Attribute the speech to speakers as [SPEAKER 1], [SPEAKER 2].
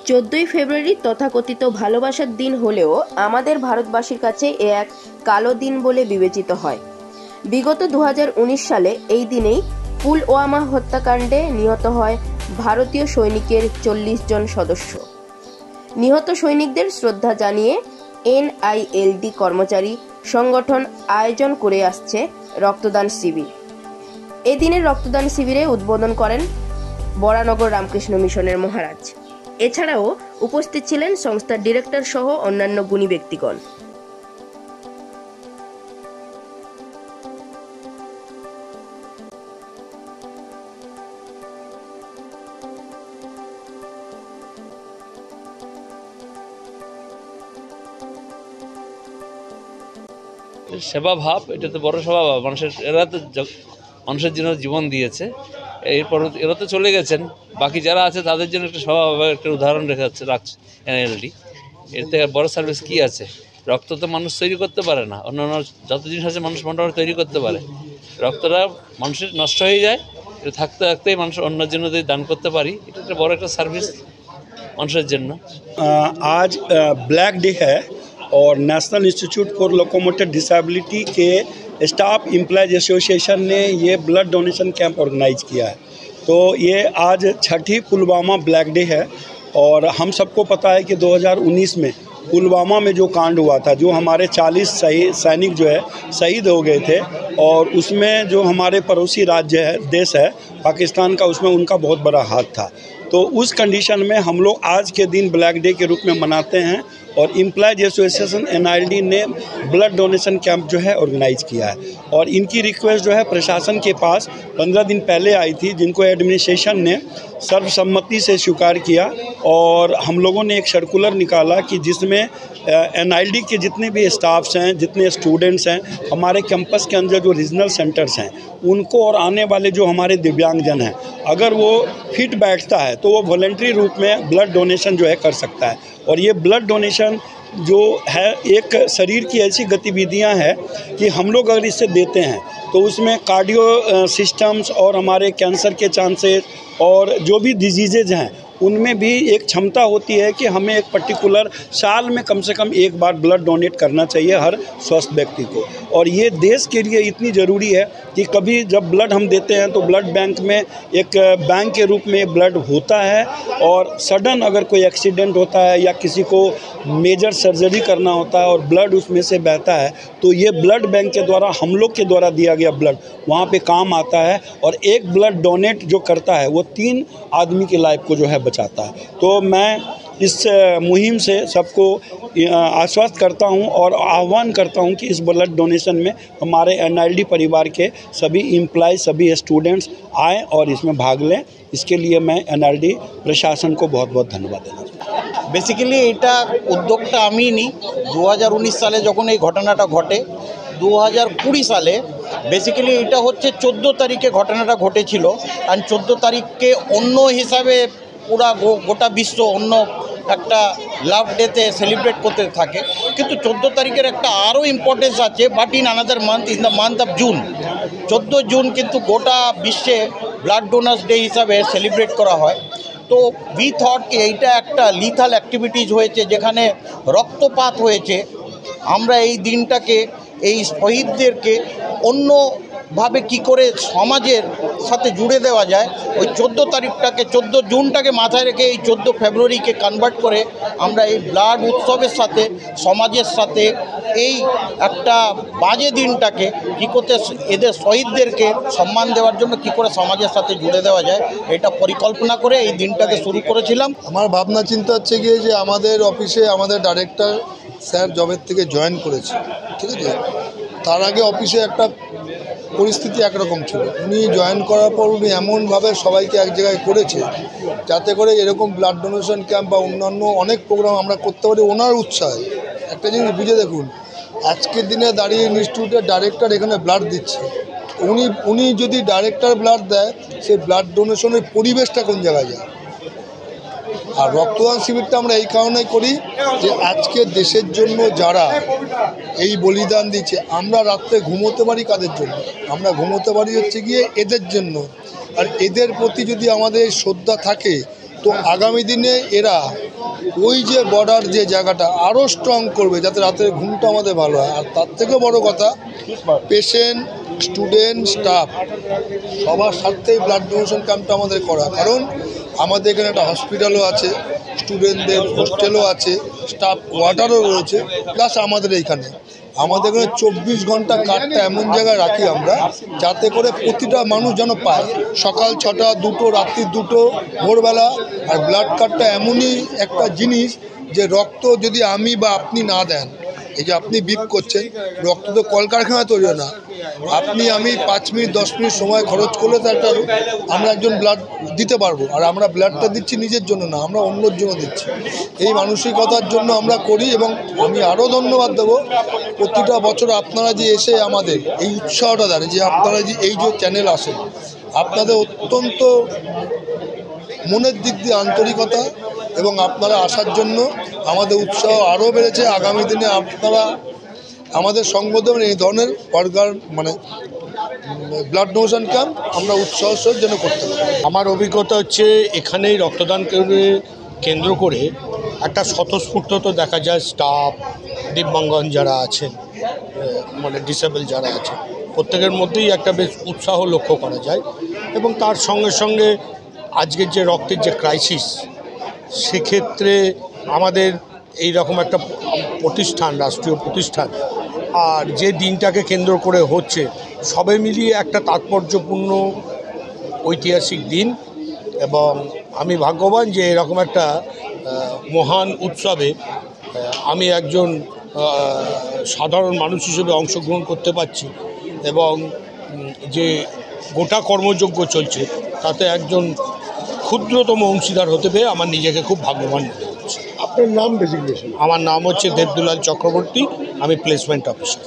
[SPEAKER 1] 14ই ফেব্রুয়ারি তথাকথিত ভালোবাসার দিন হলেও আমাদের ভারতবাসীর কাছে এ এক কালো দিন বলে বিবেচিত হয়। বিগত 2019 সালে এই দিনেই পুলওয়ামা হত্যাকাণ্ডে নিহত হয় ভারতীয় সৈনিকের 40 জন সদস্য। নিহত সৈনিকদের শ্রদ্ধা জানিয়ে NILD কর্মচারী সংগঠন আয়োজন করে আসছে রক্তদান শিবির। এদিনের রক্তদান শিবিরে উদ্বোধন করেন বরানগর রামকৃষ্ণ মিশনের মহারাজ। এছাড়াও উপস্থিত ছিলেন সংস্থার ডিরেক্টর সহ অন্যান্য গুণী ব্যক্তিগণ।
[SPEAKER 2] সেবা ভাব, এটা তো বড় সেবা ভাব। এরা তো মানুষের জন্য জীবন দিয়েছে, এরপর এরা তো চলে গেছেন, বাকি যারা আছে তাদের জন্য একটা সেবা ভাবের একটা উদাহরণ রাখছে NILD। এর থেকে বড় সার্ভিস কি আছে? রক্ত তো মানুষ তৈরি করতে পারে না, অন্যান্য যত জিনিস আছে মানুষ মোটামুটি তৈরি করতে পারে। রক্তটা মানুষের নষ্ট হয়ে যায়, এটা থাকতে থাকতেই মানুষ অন্যের জন্য যদি দান করতে পারি, এটা একটা বড় একটা সার্ভিস মানুষের জন্য।
[SPEAKER 3] आज ब्लैक डे है और national institute for locomotor disability के स्टाफ एम्प्लॉयज एसोसिएशन ने ये ब्लड डोनेशन कैंप ऑर्गेनाइज किया है। तो ये आज छठी पुलवामा ब्लैक डे है और हम सबको पता है कि 2019 में पुलवामा में जो कांड हुआ था, जो हमारे 40 सैनिक जो है शहीद हो गए थे, और उसमें जो हमारे पड़ोसी राज्य है, देश है पाकिस्तान का, उसमें उनका बहुत बड़ा हाथ था। तो उस कंडीशन में हम लोग आज के दिन ब्लैक डे के रूप में मनाते हैं और एम्प्लॉयज एसोसिएशन NILD ने ब्लड डोनेशन कैंप जो है ऑर्गेनाइज किया है। और इनकी रिक्वेस्ट जो है प्रशासन के पास 15 दिन पहले आई थी, जिनको एडमिनिस्ट्रेशन ने सर्वसम्मति से स्वीकार किया, और हम लोगों ने एक सर्कुलर निकाला कि जिसमें NILD के जितने भी स्टाफ्स हैं, जितने स्टूडेंट्स हैं, हमारे कैंपस के अंदर जो रीजनल सेंटर्स हैं, उनको और आने वाले जो हमारे दिव्यांगजन हैं, अगर वो फिट बैठता है तो वो वॉलंटरी रूप में ब्लड डोनेशन जो है कर सकता है। और ये ब्लड डोनेशन जो है एक शरीर की ऐसी गतिविधियां हैं कि हम लोग अगर इससे देते हैं तो उसमें कार्डियो सिस्टम्स और हमारे कैंसर के चांसेस और जो भी डिजीज़ेज हैं उनमें भी एक क्षमता होती है कि हमें एक पर्टिकुलर साल में कम से कम एक बार ब्लड डोनेट करना चाहिए हर स्वस्थ व्यक्ति को। और ये देश के लिए इतनी ज़रूरी है कि कभी जब ब्लड हम देते हैं तो ब्लड बैंक में एक बैंक के रूप में ब्लड होता है, और सडन अगर कोई एक्सीडेंट होता है या किसी को मेजर सर्जरी करना होता है और ब्लड उसमें से बहता है, तो ये ब्लड बैंक के द्वारा, हम लोग के द्वारा दिया गया ब्लड वहाँ पे काम आता है। और एक ब्लड डोनेट जो करता है वो 3 आदमी की लाइफ को जो है बचाता है। तो मैं इस मुहिम से सबको आश्वस्त करता हूं और आह्वान करता हूं कि इस ब्लड डोनेशन में हमारे NILD परिवार के सभी एम्प्लॉय, सभी स्टूडेंट्स आएँ और इसमें भाग लें। इसके लिए मैं NILD प्रशासन को बहुत बहुत धन्यवाद देना चाहूँगा।
[SPEAKER 4] বেসিক্যালি এটা উদ্যোগটা আমি নিই 2019 সালে যখন এই ঘটনাটা ঘটে। 2020 সালে বেসিক্যালি এটা হচ্ছে 14 তারিখে ঘটনাটা ঘটেছিল, আর 14 তারিখকে অন্য হিসাবে পুরা গোটা বিশ্ব অন্য একটা লাভ ডেতে সেলিব্রেট করতে থাকে, কিন্তু 14 তারিখের একটা আরও ইম্পর্টেন্স আছে, but in another month, in the month of June. 14 June কিন্তু গোটা বিশ্বে ব্লাড ডোনার্স ডে হিসাবে সেলিব্রেট করা হয়। তো উই থট কি এইটা একটা লিথাল অ্যাক্টিভিটিজ হয়েছে, যেখানে রক্তপাত হয়েছে। আমরা এই দিনটাকে, এই শহীদদেরকে অন্যভাবে কি করে সমাজের সাথে জুড়ে দেওয়া যায়, ওই 14 তারিখটাকে, 14 জুনটাকে মাথায় রেখে এই 14 ফেব্রুয়ারিকে কনভার্ট করে আমরা এই ব্লাড উৎসবের সাথে, সমাজের সাথে এই একটা বাজে দিনটাকে কী করতে, এদের শহীদদেরকে সম্মান দেওয়ার জন্য কী করে সমাজের সাথে জুড়ে দেওয়া যায়, এটা পরিকল্পনা করে এই দিনটাকে শুরু করেছিলাম।
[SPEAKER 5] আমার ভাবনা চিন্তা হচ্ছে গিয়ে যে আমাদের অফিসে আমাদের ডাইরেক্টর স্যার জবের থেকে জয়েন করেছে, ঠিক আছে। তার আগে অফিসে একটা পরিস্থিতি একরকম ছিল, উনি জয়েন করার পর উনি এমনভাবে সবাইকে এক জায়গায় করেছে যাতে করে এরকম ব্লাড ডোনেশন ক্যাম্প বা অন্যান্য অনেক প্রোগ্রাম আমরা করতে পারি ওনার উৎসাহে। একটা জিনিস বুঝে দেখুন, আজকের দিনে দাঁড়িয়ে ইনস্টিটিউটের ডাইরেক্টর এখানে ব্লাড দিচ্ছে, উনি যদি ডাইরেক্টর ব্লাড দেয়, সেই ব্লাড ডোনেশনের পরিবেশটা কোন জায়গায় যায়। আর রক্তদান শিবিরটা আমরা এই কারণেই করি যে আজকে দেশের জন্য যারা এই বলিদান দিচ্ছে, আমরা রাত্রে ঘুমোতে পারি কাদের জন্য? আমরা ঘুমোতে পারি হচ্ছে গিয়ে এদের জন্য। আর এদের প্রতি যদি আমাদের শ্রদ্ধা থাকে তো আগামী দিনে এরা ওই যে বর্ডার যে জায়গাটা আরও স্ট্রং করবে, যাতে রাতের ঘুমটা আমাদের ভালো হয়। আর তার থেকে বড় কথা, পেশেন্ট, স্টুডেন্ট, স্টাফ সবার স্বার্থেই ব্লাড ডোনেশন ক্যাম্পটা আমাদের করা। কারণ আমাদের এখানে একটা হসপিটালও আছে, স্টুডেন্টদের হোস্টেলও আছে, স্টাফ কোয়ার্টারও রয়েছে, প্লাস আমাদের এইখানে আমাদের এখানে 24 ঘন্টা কার্ডটা এমন জায়গায় রাখি আমরা, যাতে করে প্রতিটা মানুষ যেন পায়। সকাল 6টা, 2টো, রাত্রি 2টো, ভোরবেলা। আর ব্লাড কার্ডটা এমনই একটা জিনিস যে রক্ত যদি আমি বা আপনি না দেন, এই যে আপনি বিপ করছেন, রক্ত তো কলকারখানায় তৈরি হয় না। আপনি আমি 5 মিনিট 10 মিনিট সময় খরচ করলে তো একটা আমরা একজন ব্লাড দিতে পারবো। আর আমরা ব্লাডটা দিচ্ছি নিজের জন্য না, আমরা অন্যর জন্য দিচ্ছি। এই মানসিকতার জন্য আমরা করি। এবং আমি আরও ধন্যবাদ দেবো প্রতিটা বছর আপনারা যে এসে আমাদের এই উৎসাহটা দেন, যে আপনারা যে এই যে চ্যানেল আসেন, আপনাদের অত্যন্ত মনের দিক দিয়ে আন্তরিকতা এবং আপনারা আসার জন্য আমাদের উৎসাহ আরও বেড়েছে। আগামী দিনে আপনারা আমাদের সঙ্গ দেবেন, এই ধরনের অর্গান মানে ব্লাড ডোনেশন ক্যাম্প আমরা উৎসাহ যেন করতে পারি।
[SPEAKER 6] আমার অভিজ্ঞতা হচ্ছে এখানেই রক্তদান কেন্দ্র করে একটা স্বতঃস্ফূর্ততা দেখা যায়। স্টাফ, দিব্যাঙ্গন যারা আছেন, মানে ডিসেবল যারা আছে, প্রত্যেকের মধ্যেই একটা বেশ উৎসাহ লক্ষ্য করা যায়। এবং তার সঙ্গে সঙ্গে আজকের যে রক্তের যে ক্রাইসিস, সেক্ষেত্রে আমাদের এই রকম একটা প্রতিষ্ঠান, রাষ্ট্রীয় প্রতিষ্ঠান, আর যে দিনটাকে কেন্দ্র করে হচ্ছে, সবে মিলিয়ে একটা তাৎপর্যপূর্ণ ঐতিহাসিক দিন। এবং আমি ভাগ্যবান যে এরকম একটা মহান উৎসবে আমি একজন সাধারণ মানুষ হিসেবে অংশগ্রহণ করতে পারছি। এবং যে গোটা কর্মযজ্ঞ চলছে, তাতে একজন ক্ষুদ্রতম অংশীদার হতে পেরে আমার নিজেকে খুব ভাগ্যবান মনে হচ্ছে।
[SPEAKER 7] আপনার নাম ডেজিগনেশন?
[SPEAKER 6] আমার নাম হচ্ছে দেবদুলাল চক্রবর্তী, আমি প্লেসমেন্ট অফিসার।